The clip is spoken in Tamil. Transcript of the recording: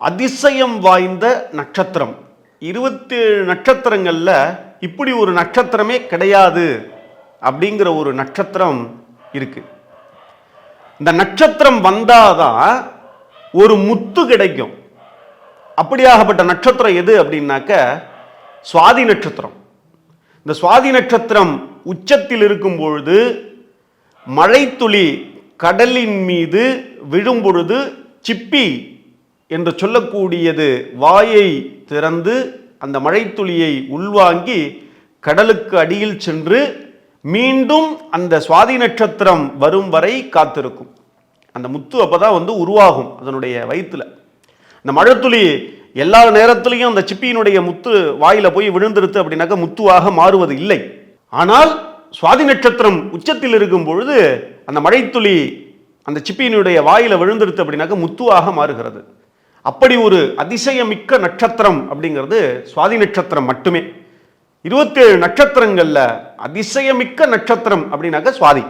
அதிசயம் வாய்ந்த நட்சத்திரம். 27 நட்சத்திரங்கள்ல இப்படி ஒரு நட்சத்திரமே கிடையாது அப்படிங்கிற ஒரு நட்சத்திரம் இருக்கு. இந்த நட்சத்திரம் வந்தாதான் ஒரு முத்து கிடைக்கும். அப்படியாகப்பட்ட நட்சத்திரம் எது அப்படின்னாக்க சுவாதி நட்சத்திரம். இந்த சுவாதி நட்சத்திரம் உச்சத்தில் இருக்கும் பொழுது மழைத்துளி கடலின் மீது விழும் பொழுது சிப்பி என்று சொல்லக்கூடியது வாயை திறந்து அந்த மழைத்துளியை உள்வாங்கி கடலுக்கு அடியில் சென்று மீண்டும் அந்த சுவாதி நட்சத்திரம் வரும் வரை காத்திருக்கும். அந்த முத்து அப்பதான் உருவாகும் அதனுடைய வயிற்றுல. அந்த மழைத்துளி எல்லா நேரத்திலையும் அந்த சிப்பியினுடைய முத்து வாயில போய் விழுந்துருத்து அப்படின்னாக்க முத்துவாக மாறுவது இல்லை. ஆனால் சுவாதி நட்சத்திரம் உச்சத்தில் இருக்கும் பொழுது அந்த மழைத்துளி அந்த சிப்பியினுடைய வாயில விழுந்துருத்து அப்படின்னாக்க முத்துவாக மாறுகிறது. அப்படி ஒரு அதிசயமிக்க நட்சத்திரம் அப்படிங்கிறது சுவாதி நட்சத்திரம் மட்டுமே. 27 நட்சத்திரங்கள்ல அதிசயமிக்க நட்சத்திரம் அப்படின்னாக்க சுவாதி.